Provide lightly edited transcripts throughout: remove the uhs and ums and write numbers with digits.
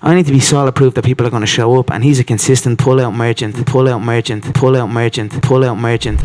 I need to be solid proof that people are going to show up, and he's a consistent pull-out merchant.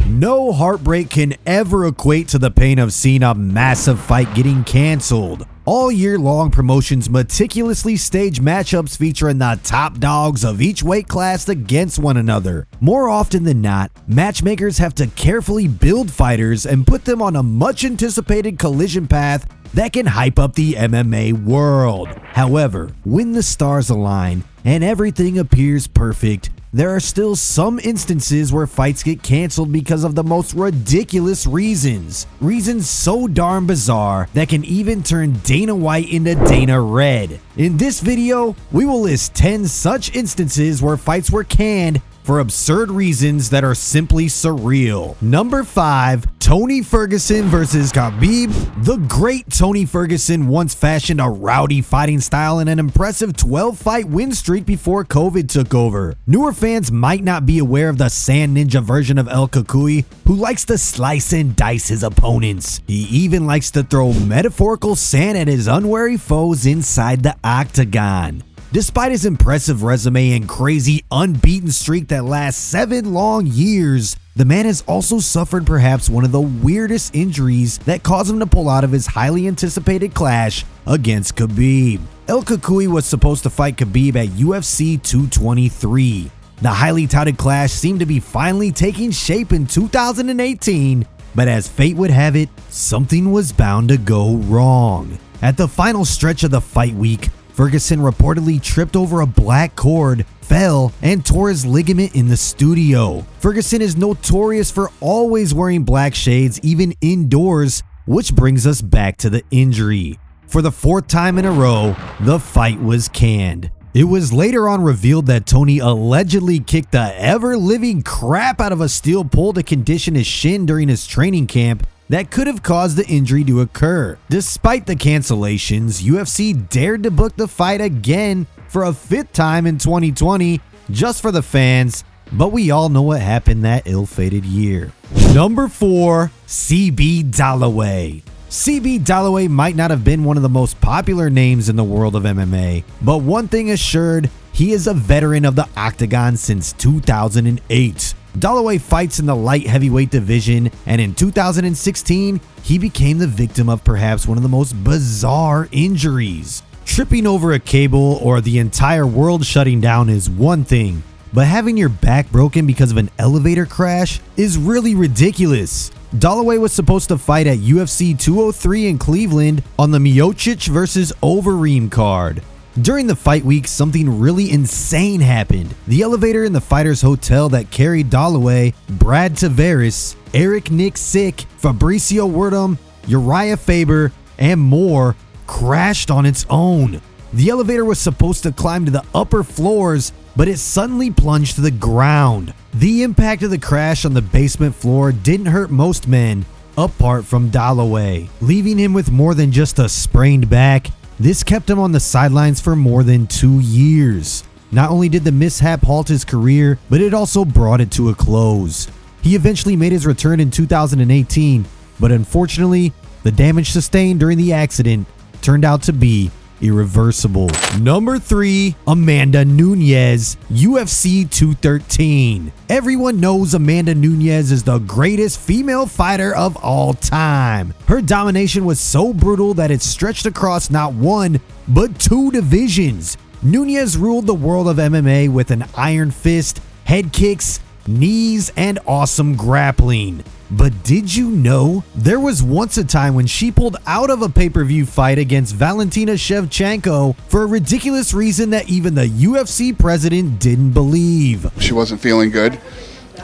No heartbreak can ever equate to the pain of seeing a massive fight getting canceled. All year long, promotions meticulously stage matchups featuring the top dogs of each weight class against one another. More often than not, matchmakers have to carefully build fighters and put them on a much anticipated collision path that can hype up the MMA world. However, when the stars align and everything appears perfect, there are still some instances where fights get canceled because of the most ridiculous reasons. Reasons so darn bizarre that can even turn Dana White into Dana Red. In this video, we will list 10 such instances where fights were canned for absurd reasons that are simply surreal. Number 5. Tony Ferguson versus Khabib. The great Tony Ferguson once fashioned a rowdy fighting style and an impressive 12-fight win streak before COVID took over. Newer fans might not be aware of the Sand Ninja version of El Cucuy, who likes to slice and dice his opponents. He even likes to throw metaphorical sand at his unwary foes inside the octagon. Despite his impressive resume and crazy unbeaten streak that lasts 7 long years, the man has also suffered perhaps one of the weirdest injuries that caused him to pull out of his highly anticipated clash against Khabib. El Cucuy was supposed to fight Khabib at UFC 223. The highly touted clash seemed to be finally taking shape in 2018, but as fate would have it, something was bound to go wrong. At the final stretch of the fight week, Ferguson reportedly tripped over a black cord, fell, and tore his ligament in the studio. Ferguson is notorious for always wearing black shades even indoors, which brings us back to the injury. For the 4th time in a row, the fight was canned. It was later on revealed that Tony allegedly kicked the ever-living crap out of a steel pole to condition his shin during his training camp that could have caused the injury to occur. Despite the cancellations, UFC dared to book the fight again for a 5th time in 2020 just for the fans, but we all know what happened that ill-fated year. Number 4. CB Doway. CB Doway might not have been one of the most popular names in the world of MMA, but one thing assured, he is a veteran of the octagon since 2008. Doway fights in the light heavyweight division, and in 2016, he became the victim of perhaps one of the most bizarre injuries. Tripping over a cable or the entire world shutting down is one thing, but having your back broken because of an elevator crash is really ridiculous. Doway was supposed to fight at UFC 203 in Cleveland on the Miocic vs. Overeem card. During the fight week, something really insane happened. The elevator in the fighter's hotel that carried Doway, Brad Tavares, Eric Nick Sick, Fabricio Werdum, Uriah Faber, and more crashed on its own. The elevator was supposed to climb to the upper floors, but it suddenly plunged to the ground. The impact of the crash on the basement floor didn't hurt most men, apart from Doway, leaving him with more than just a sprained back. This kept him on the sidelines for more than 2 years. Not only did the mishap halt his career, but it also brought it to a close. He eventually made his return in 2018, but unfortunately, the damage sustained during the accident turned out to be irreversible. Number 3. Amanda Nunes, UFC 213. Everyone knows Amanda Nunes is the greatest female fighter of all time. Her domination was so brutal that it stretched across not 1, but 2 divisions. Nunes ruled the world of MMA with an iron fist, head kicks, knees, and awesome grappling. But did you know there was once a time when she pulled out of a pay-per-view fight against Valentina Shevchenko for a ridiculous reason that even the UFC president didn't believe? She wasn't feeling good,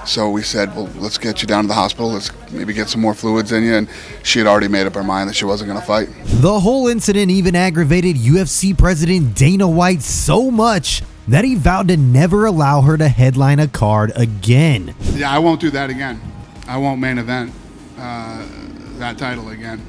so we said, well, let's get you down to the hospital, let's maybe get some more fluids in you, and she had already made up her mind that she wasn't going to fight. The whole incident even aggravated UFC president Dana White so much that he vowed to never allow her to headline a card again. Yeah, I won't do that again. I won't main event that title again.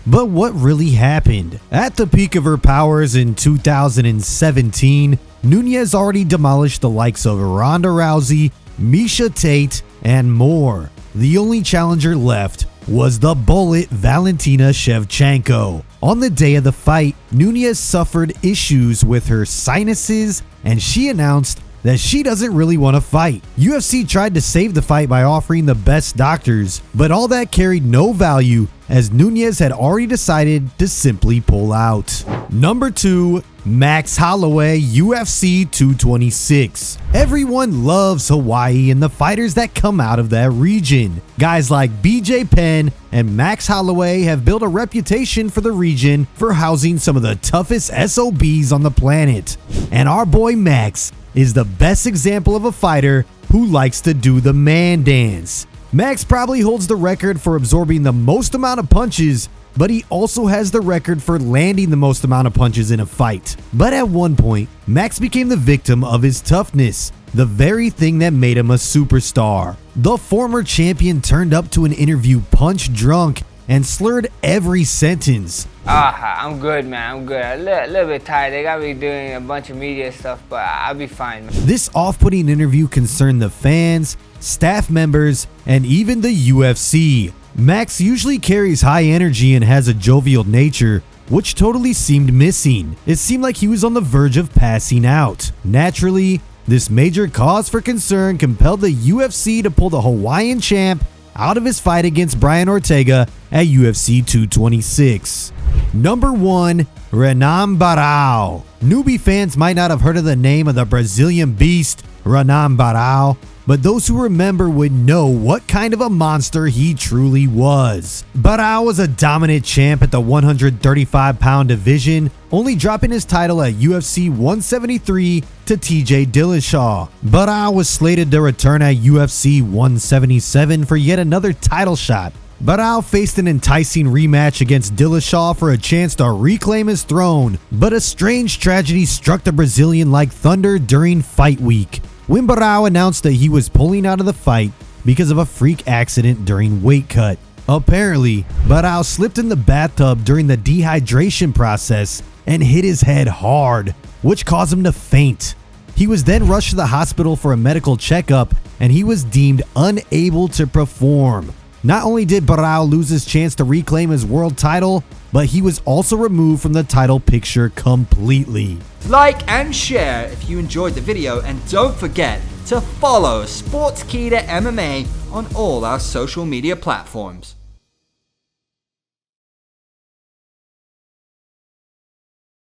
But what really happened? At the peak of her powers in 2017, Nunes already demolished the likes of Ronda Rousey, Miesha Tate, and more. The only challenger left was the bullet Valentina Shevchenko. On the day of the fight, Nunes suffered issues with her sinuses, and she announced that she doesn't really want to fight. UFC tried to save the fight by offering the best doctors, but all that carried no value as Nunes had already decided to simply pull out. Number 2, Max Holloway, UFC 226. Everyone loves Hawaii and the fighters that come out of that region. Guys like BJ Penn and Max Holloway have built a reputation for the region for housing some of the toughest SOBs on the planet. And our boy Max is the best example of a fighter who likes to do the man dance. Max probably holds the record for absorbing the most amount of punches, but he also has the record for landing the most amount of punches in a fight. But at one point, Max became the victim of his toughness, the very thing that made him a superstar. The former champion turned up to an interview punch drunk and slurred every sentence. I'm good, man. I'm good. A little bit tired. They got me doing a bunch of media stuff, but I'll be fine, man. This off-putting interview concerned the fans, staff members, and even the UFC. Max usually carries high energy and has a jovial nature, which totally seemed missing. It seemed like he was on the verge of passing out. Naturally, this major cause for concern compelled the UFC to pull the Hawaiian champ out of his fight against Brian Ortega at UFC 226. Number 1, Renan Barao. Newbie fans might not have heard of the name of the Brazilian beast, Renan Barao, but those who remember would know what kind of a monster he truly was. Barao was a dominant champ at the 135-pound division, only dropping his title at UFC 173 to TJ Dillashaw. Barao was slated to return at UFC 177 for yet another title shot. Barao faced an enticing rematch against Dillashaw for a chance to reclaim his throne, but a strange tragedy struck the Brazilian like thunder during fight week, when Barao announced that he was pulling out of the fight because of a freak accident during weight cut. Apparently, Barao slipped in the bathtub during the dehydration process and hit his head hard, which caused him to faint. He was then rushed to the hospital for a medical checkup, and he was deemed unable to perform. Not only did Barao lose his chance to reclaim his world title, but he was also removed from the title picture completely. Like and share if you enjoyed the video, and don't forget to follow Sportskeeda MMA on all our social media platforms.